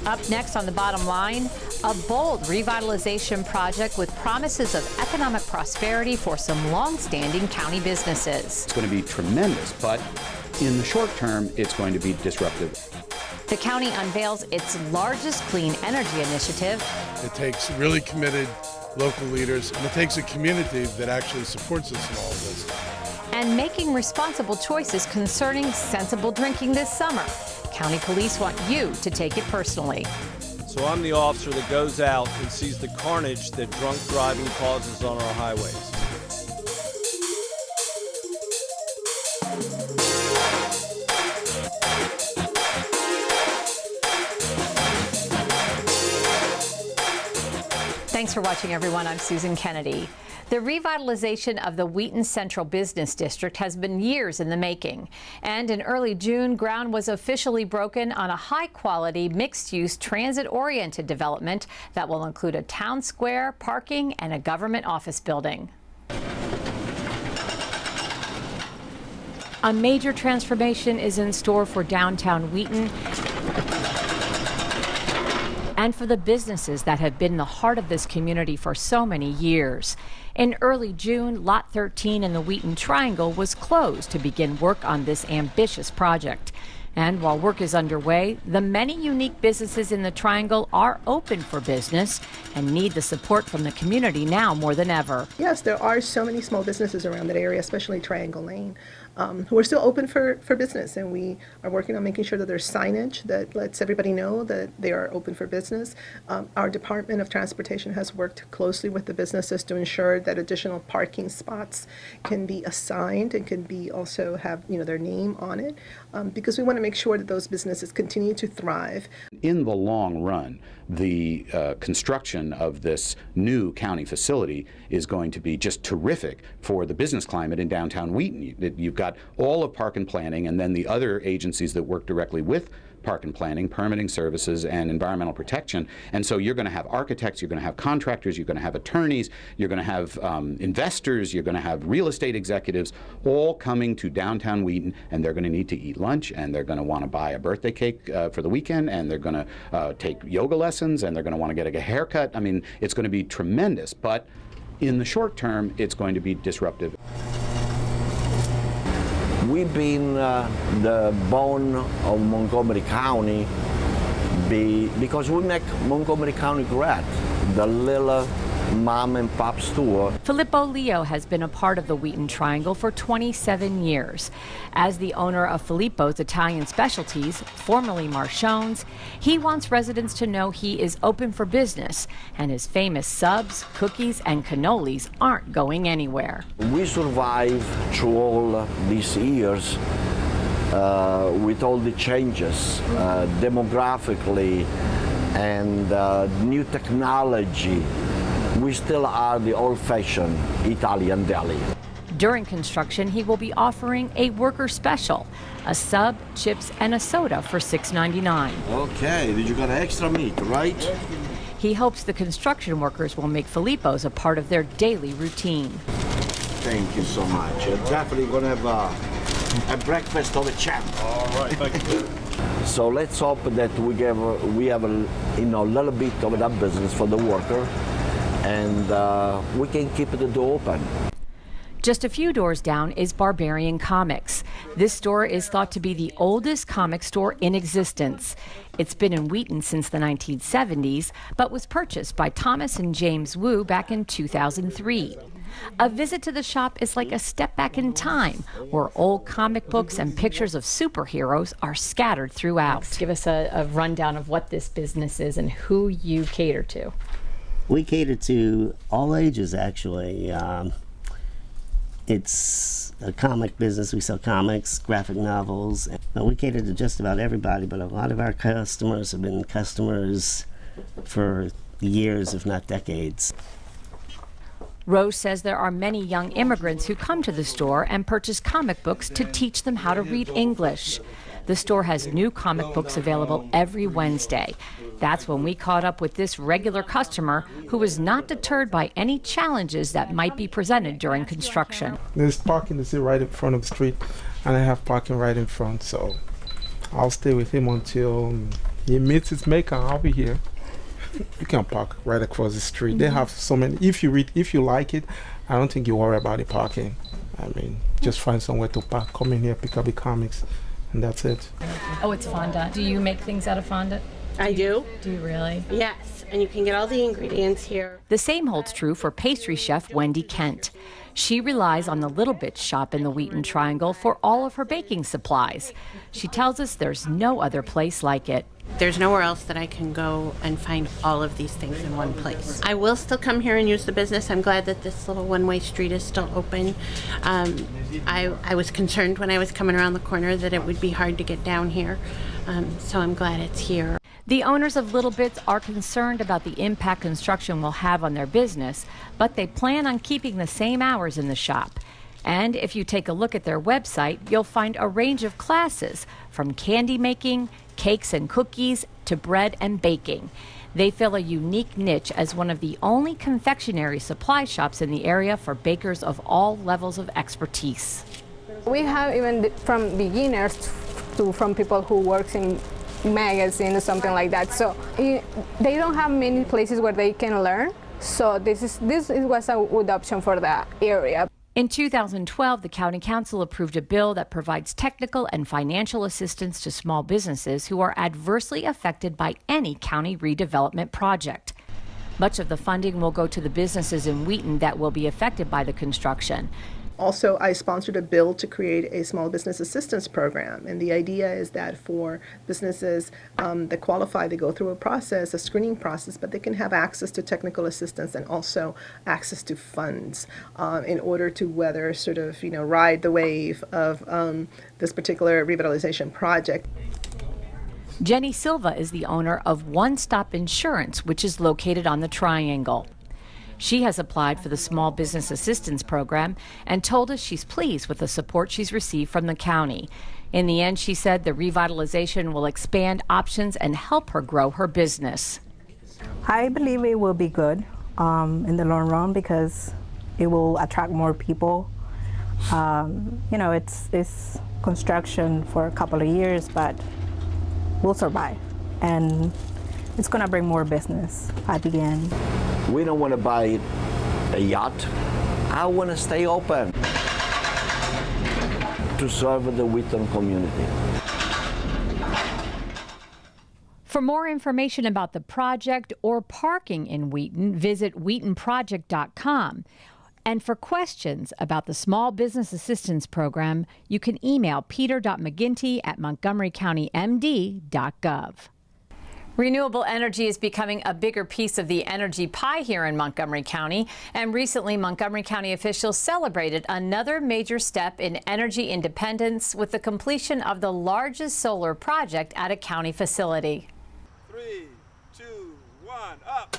Up next on The Bottom Line, a bold revitalization project with promises of economic prosperity for some long-standing county businesses. It's going to be tremendous, but in the short term, it's going to be disruptive. The county unveils its largest clean energy initiative. It takes really committed local leaders, and it takes a community that actually supports us in all of this. And making responsible choices concerning sensible drinking this summer. County police want you to take it personally. So I'm the officer that goes out and sees the carnage that drunk driving causes on our highways. Thanks for watching, everyone. I'm Susan Kennedy. The revitalization of the Wheaton Central Business District has been years in the making. And in early June, ground was officially broken on a high-quality, mixed-use, transit-oriented development that will include a town square, parking, and a government office building. A major transformation is in store for downtown Wheaton and for the businesses that have been the heart of this community for so many years. In early June, Lot 13 in the Wheaton Triangle was closed to begin work on this ambitious project. And while work is underway, the many unique businesses in the Triangle are open for business and need the support from the community now more than ever. Yes, there are so many small businesses around that area, especially Triangle Lane, who are still open for business, and we are working on making sure that there's signage that lets everybody know that they are open for business. Our Department of Transportation has worked closely with the businesses to ensure that additional parking spots can be assigned and can be also have their name on it, because we want to make sure that those businesses continue to thrive. In the long run, the construction of this new county facility is going to be just terrific for the business climate in downtown Wheaton. You've got all of Park and Planning, and then the other agencies that work directly with Park and Planning, permitting services, and environmental protection. And so you're going to have architects, you're going to have contractors, you're going to have attorneys, you're going to have investors, you're going to have real estate executives all coming to downtown Wheaton, and they're going to need to eat lunch, and they're going to want to buy a birthday cake for the weekend, and they're going to take yoga lessons, and they're going to want to get a haircut. I mean, it's going to be tremendous, but in the short term, it's going to be disruptive. We've been the bone of Montgomery County because we make Montgomery County great, the little mom and pop store. Filippo Leo has been a part of the Wheaton Triangle for 27 years. As the owner of Filippo's Italian Specialties, formerly Marchone's, he wants residents to know he is open for business, and his famous subs, cookies, and cannolis aren't going anywhere. We survived through all these years with all the changes demographically and new technology. We still are the old-fashioned Italian deli. During construction, he will be offering a worker special, a sub, chips, and a soda for $6.99. Okay, did you got extra meat, right? He hopes the construction workers will make Filippo's a part of their daily routine. Thank you so much. You're definitely going to have a breakfast of a champ. All right, thank you. So let's hope that we have a little bit of that business for the worker, and we can keep the door open. Just a few doors down is Barbarian Comics. This store is thought to be the oldest comic store in existence. It's been in Wheaton since the 1970s, but was purchased by Thomas and James Wu back in 2003. A visit to the shop is like a step back in time, where old comic books and pictures of superheroes are scattered throughout. Give us a rundown of what this business is and who you cater to. We cater to all ages, actually. It's a comic business. We sell comics, graphic novels. We cater to just about everybody, but a lot of our customers have been customers for years, if not decades. Rose says there are many young immigrants who come to the store and purchase comic books to teach them how to read English. The store has new comic books available every Wednesday. That's when we caught up with this regular customer who was not deterred by any challenges that might be presented during construction. There's parking that's right in front of the street, and I have parking right in front, so I'll stay with him until He meets his maker. I'll be here. You can park right across the street. They have so many. If you like it, I don't think you worry about the parking. I mean, just find somewhere to park. Come in here, pick up the comics, and that's it. Oh, it's fondant. Do you make things out of fondant? I do. Do you really? Yes, and you can get all the ingredients here. The same holds true for pastry chef Wendy Kent. She relies on the Little Bits shop in the Wheaton Triangle for all of her baking supplies. She tells us there's no other place like it. There's nowhere else that I can go and find all of these things in one place. I will still come here and use the business. I'm glad that this little one-way street is still open. I was concerned when I was coming around the corner that it would be hard to get down here, so I'm glad it's here. The owners of Little Bits are concerned about the impact construction will have on their business, but they plan on keeping the same hours in the shop. And if you take a look at their website, you'll find a range of classes, from candy making, cakes and cookies, to bread and baking. They fill a unique niche as one of the only confectionery supply shops in the area for bakers of all levels of expertise. We have even from beginners to from people who works in magazine or something like that. So they don't have many places where they can learn. So this was a good option for the area. In 2012, the County Council approved a bill that provides technical and financial assistance to small businesses who are adversely affected by any county redevelopment project. Much of the funding will go to the businesses in Wheaton that will be affected by the construction. Also, I sponsored a bill to create a small business assistance program, and the idea is that for businesses that qualify, they go through a screening process, but they can have access to technical assistance and also access to funds in order to weather ride the wave of this particular revitalization project. Jenny Silva is the owner of One Stop Insurance, which is located on the Triangle. She has applied for the Small Business Assistance Program and told us she's pleased with the support she's received from the county. In the end, she said the revitalization will expand options and help her grow her business. I believe it will be good in the long run because it will attract more people. It's construction for a couple of years, but we'll survive. And it's going to bring more business at the end. We don't want to buy a yacht. I want to stay open to serve the Wheaton community. For more information about the project or parking in Wheaton, visit wheatonproject.com. And for questions about the Small Business Assistance Program, you can email peter.mcginty@montgomerycountymd.gov. Renewable energy is becoming a bigger piece of the energy pie here in Montgomery County, and recently Montgomery County officials celebrated another major step in energy independence with the completion of the largest solar project at a county facility. 3, 2, 1, up!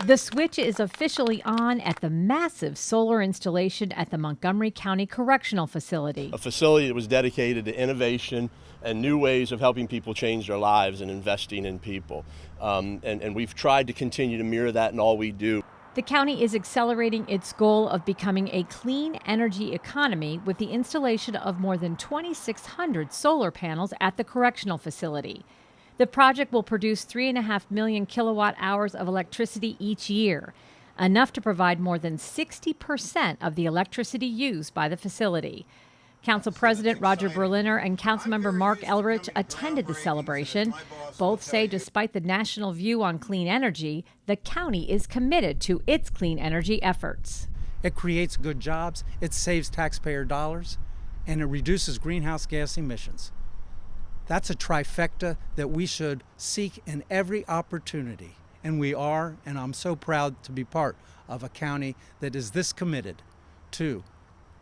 The switch is officially on at the massive solar installation at the Montgomery County Correctional Facility. A facility that was dedicated to innovation and new ways of helping people change their lives and investing in people. And we've tried to continue to mirror that in all we do. The county is accelerating its goal of becoming a clean energy economy with the installation of more than 2,600 solar panels at the correctional facility. The project will produce 3.5 million kilowatt hours of electricity each year, enough to provide more than 60% of the electricity used by the facility. Council President Roger Berliner and Councilmember Mark Elrich attended the celebration. Both say despite the national view on clean energy, the county is committed to its clean energy efforts. It creates good jobs, it saves taxpayer dollars, and it reduces greenhouse gas emissions. That's a trifecta that we should seek in every opportunity. And we are, and I'm so proud to be part of a county that is this committed to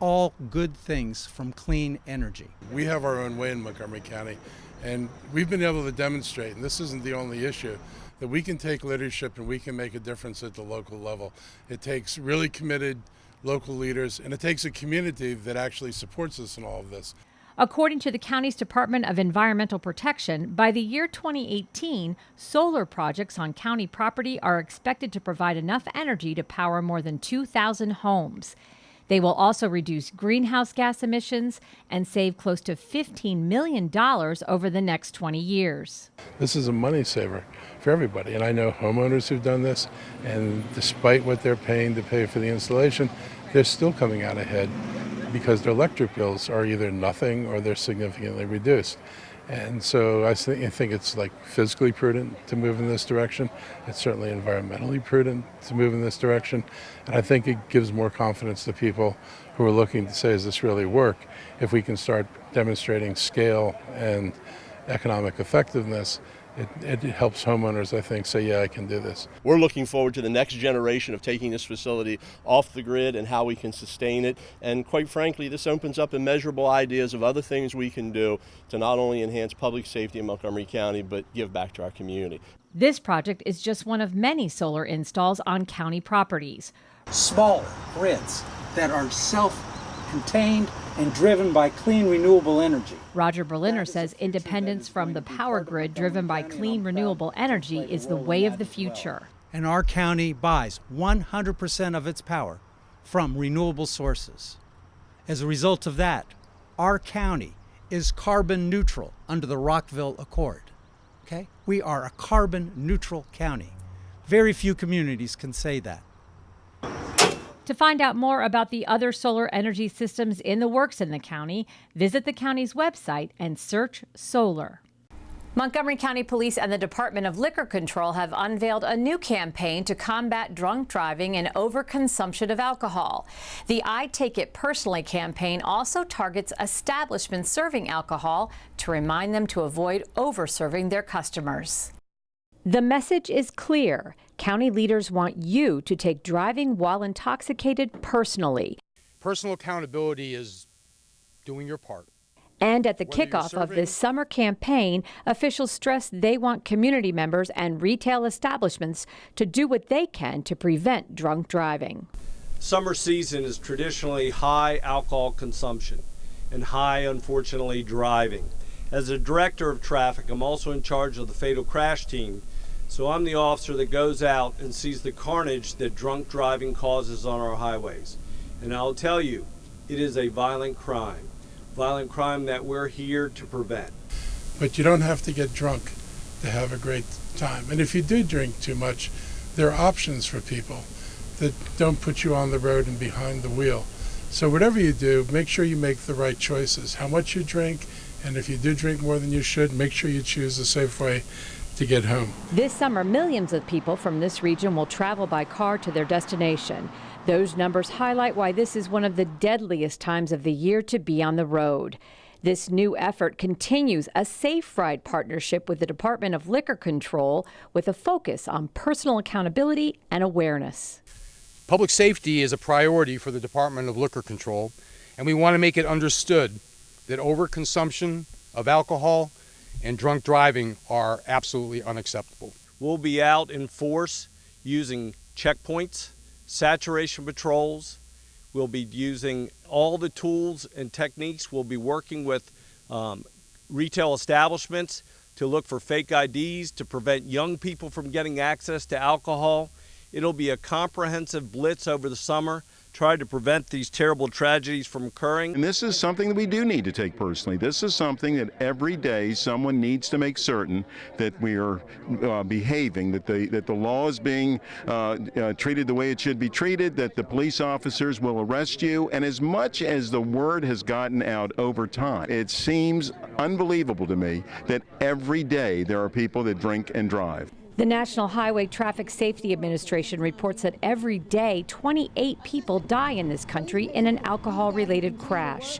all good things from clean energy. We have our own way in Montgomery County, and we've been able to demonstrate, and this isn't the only issue, that we can take leadership and we can make a difference at the local level. It takes really committed local leaders, and it takes a community that actually supports us in all of this. According to the county's Department of Environmental Protection, by the year 2018, solar projects on county property are expected to provide enough energy to power more than 2,000 homes. They will also reduce greenhouse gas emissions and save close to $15 million over the next 20 years. This is a money saver for everybody. And I know homeowners who've done this, and despite what they're paying to pay for the installation, they're still coming out ahead because their electric bills are either nothing or they're significantly reduced. And so I think it's like physically prudent to move in this direction. It's certainly environmentally prudent to move in this direction. And I think it gives more confidence to people who are looking to say, does this really work? If we can start demonstrating scale and economic effectiveness, it helps homeowners, I think, say, yeah, I can do this. We're looking forward to the next generation of taking this facility off the grid and how we can sustain it. And quite frankly, this opens up immeasurable ideas of other things we can do to not only enhance public safety in Montgomery County, but give back to our community. This project is just one of many solar installs on county properties. Smaller grids that are self-contained and driven by clean, renewable energy. Roger Berliner says independence from the power grid driven by clean, renewable energy is the way of the future. And our county buys 100% of its power from renewable sources. As a result of that, our county is carbon neutral under the Rockville Accord. Okay? We are a carbon neutral county. Very few communities can say that. To find out more about the other solar energy systems in the works in the county, visit the county's website and search solar. Montgomery County Police and the Department of Liquor Control have unveiled a new campaign to combat drunk driving and overconsumption of alcohol. The I Take It Personally campaign also targets establishments serving alcohol to remind them to avoid overserving their customers. The message is clear. County leaders want you to take driving while intoxicated personally. Personal accountability is doing your part. And at the kickoff of this summer campaign, officials stress they want community members and retail establishments to do what they can to prevent drunk driving. Summer season is traditionally high alcohol consumption and high, unfortunately, driving. As a director of traffic, I'm also in charge of the fatal crash team. So I'm the officer that goes out and sees the carnage that drunk driving causes on our highways. And I'll tell you, it is a violent crime that we're here to prevent. But you don't have to get drunk to have a great time. And if you do drink too much, there are options for people that don't put you on the road and behind the wheel. So whatever you do, make sure you make the right choices. How much you drink, and if you do drink more than you should, make sure you choose a safe way to get home. This summer, millions of people from this region will travel by car to their destination. Those numbers highlight why this is one of the deadliest times of the year to be on the road. This new effort continues a Safe Ride partnership with the Department of Liquor Control with a focus on personal accountability and awareness. Public safety is a priority for the Department of Liquor Control, and we want to make it understood that overconsumption of alcohol and drunk driving are absolutely unacceptable. We'll be out in force using checkpoints, saturation patrols. We'll be using all the tools and techniques. We'll be working with retail establishments to look for fake IDs to prevent young people from getting access to alcohol. It'll be a comprehensive blitz over the summer, try to prevent these terrible tragedies from occurring. And this is something that we do need to take personally. This is something that every day someone needs to make certain that we are behaving, that the law is being treated the way it should be treated, that the police officers will arrest you. And as much as the word has gotten out over time, it seems unbelievable to me that every day there are people that drink and drive. The National Highway Traffic Safety Administration reports that every day 28 people die in this country in an alcohol-related crash.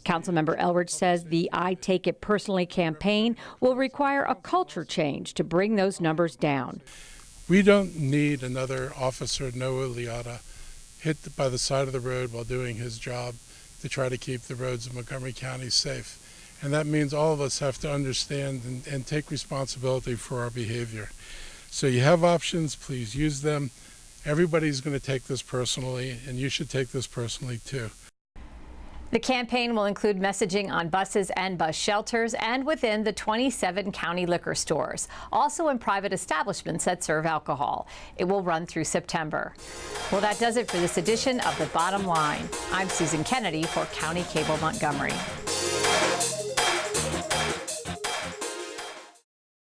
Councilmember Elridge says the I Take It Personally campaign will require a culture change to bring those numbers down. We don't need another Officer Noah Liotta hit by the side of the road while doing his job to try to keep the roads of Montgomery County safe. And that means all of us have to understand and take responsibility for our behavior. So you have options, please use them. Everybody's going to take this personally, and you should take this personally too. The campaign will include messaging on buses and bus shelters and within the 27 county liquor stores, also in private establishments that serve alcohol. It will run through September. Well, that does it for this edition of The Bottom Line. I'm Susan Kennedy for County Cable Montgomery.